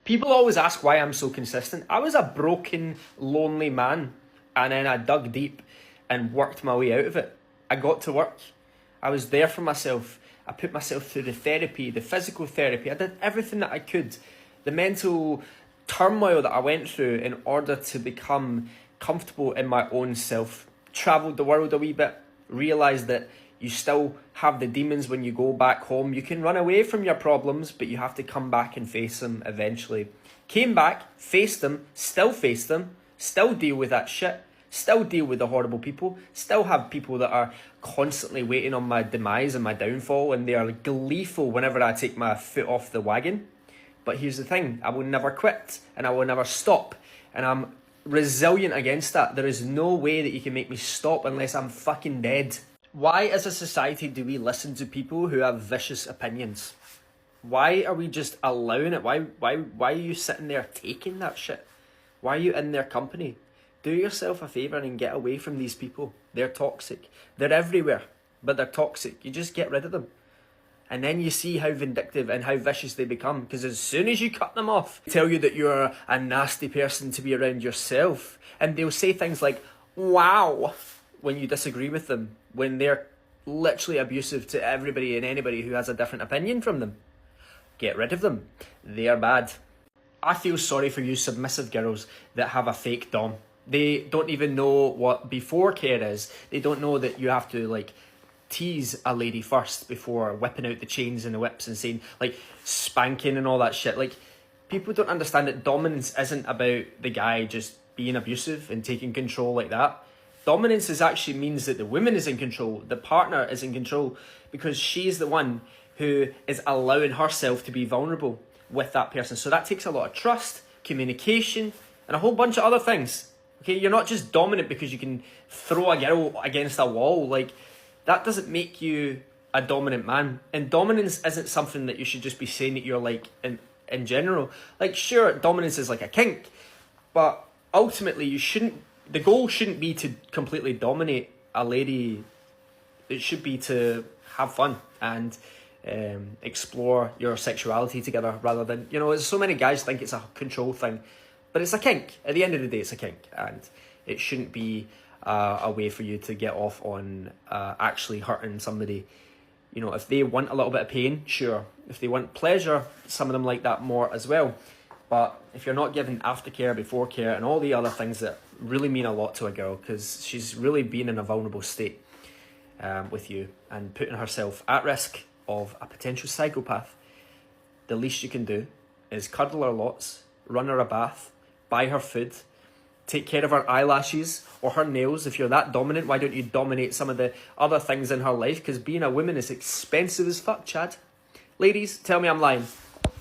People always ask why I'm so consistent. I was a broken, lonely man, and then I dug deep and worked my way out of it. I got to work. I was there for myself. I put myself through the therapy, the physical therapy. I did everything that I could. The mental turmoil that I went through in order to become comfortable in my own self. Travelled the world a wee bit. Realised that you still have the demons when you go back home. You can run away from your problems, but you have to come back and face them eventually. Came back, faced them, still deal with that shit, still deal with the horrible people, still have people that are constantly waiting on my demise and my downfall, and they are gleeful whenever I take my foot off the wagon. But here's the thing, I will never quit, and I will never stop, and I'm resilient against that. There is no way that you can make me stop unless I'm fucking dead. Why as a society do we listen to people who have vicious opinions? Why are we just allowing it? Why are you sitting there taking that shit? Why are you in their company? Do yourself a favour and get away from these people. They're toxic. They're everywhere, but they're toxic. You just get rid of them. And then you see how vindictive and how vicious they become. Because as soon as you cut them off, they tell you that you're a nasty person to be around yourself. And they'll say things like, wow, when you disagree with them. When they're literally abusive to everybody and anybody who has a different opinion from them. Get rid of them. They're bad. I feel sorry for you submissive girls that have a fake dom. They don't even know what before care is. They don't know that you have to tease a lady first before whipping out the chains and the whips and saying spanking and all that shit. People don't understand that dominance isn't about the guy just being abusive and taking control like that. Dominance actually means that the woman is in control, the partner is in control, because she's the one who is allowing herself to be vulnerable with that person. So that takes a lot of trust, communication, and a whole bunch of other things. Okay, you're not just dominant because you can throw a girl against a wall. That doesn't make you a dominant man. And dominance isn't something that you should just be saying that you're in general. Sure, dominance is like a kink, but ultimately the goal shouldn't be to completely dominate a lady. It should be to have fun and explore your sexuality together, rather than, so many guys think it's a control thing, but it's a kink. At the end of the day, it's a kink, and it shouldn't be a way for you to get off on actually hurting somebody. If they want a little bit of pain, sure. If they want pleasure, some of them like that more as well. But if you're not giving aftercare, before care, and all the other things that really mean a lot to a girl, because she's really been in a vulnerable state with you and putting herself at risk of a potential psychopath, the least you can do is cuddle her lots, run her a bath, buy her food, take care of her eyelashes or her nails. If you're that dominant, why don't you dominate some of the other things in her life? Because being a woman is expensive as fuck, Chad. Ladies, tell me I'm lying.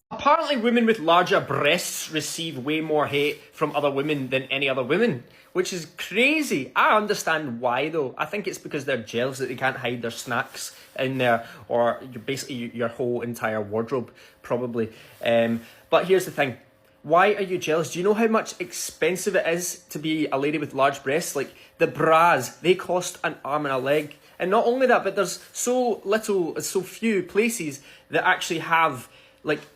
Apparently women with larger breasts receive way more hate from other women than any other women, which is crazy. I understand why though. I think it's because they're jealous that they can't hide their snacks in there, or basically your whole entire wardrobe, probably. But here's the thing. Why are you jealous? Do you know how much expensive it is to be a lady with large breasts? The bras, they cost an arm and a leg. And not only that, but there's so few places that actually have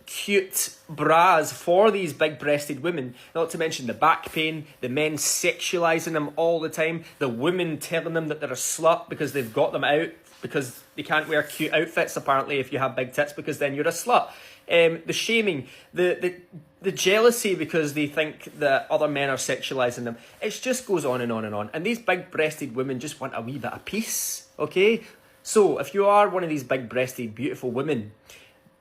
cute bras for these big-breasted women. Not to mention the back pain, the men sexualizing them all the time, the women telling them that they're a slut because they've got them out, because they can't wear cute outfits apparently if you have big tits, because then you're a slut. The shaming, the jealousy because they think that other men are sexualizing them. It just goes on and on and on. And these big-breasted women just want a wee bit of peace, okay? So if you are one of these big-breasted, beautiful women,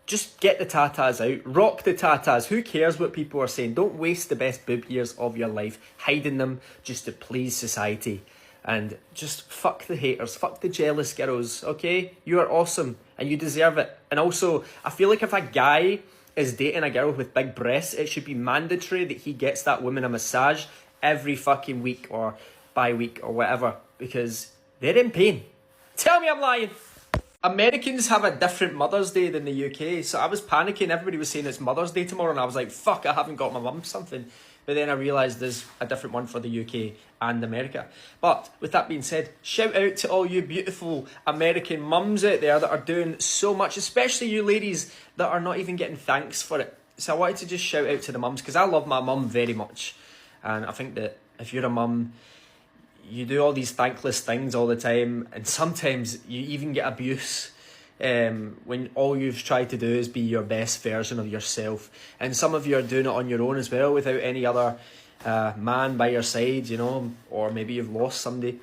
just get the tatas out, rock the tatas. Who cares what people are saying? Don't waste the best boob years of your life hiding them just to please society. And just fuck the haters, fuck the jealous girls, okay? You are awesome and you deserve it. And also, I feel like if a guy is dating a girl with big breasts, it should be mandatory that he gets that woman a massage every fucking week or bi-week or whatever, because they're in pain. Tell me I'm lying. Americans have a different Mother's Day than the UK, so I was panicking. Everybody was saying it's Mother's Day tomorrow, and I was like, fuck, I haven't got my mum something. But then I realised there's a different one for the UK and America. But with that being said, shout out to all you beautiful American mums out there that are doing so much, especially you ladies that are not even getting thanks for it. So I wanted to just shout out to the mums, because I love my mum very much. And I think that if you're a mum, you do all these thankless things all the time, and sometimes you even get abuse when all you've tried to do is be your best version of yourself. And some of you are doing it on your own as well, without any other man by your side, you know, or maybe you've lost somebody.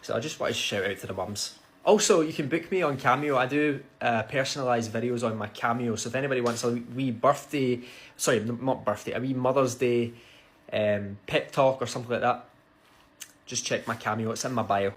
So I just want to shout out to the mums. Also, you can book me on Cameo. I do personalised videos on my Cameo. So if anybody wants a wee birthday, sorry, not birthday, a wee Mother's Day pep talk or something like that, just check my Cameo. It's in my bio.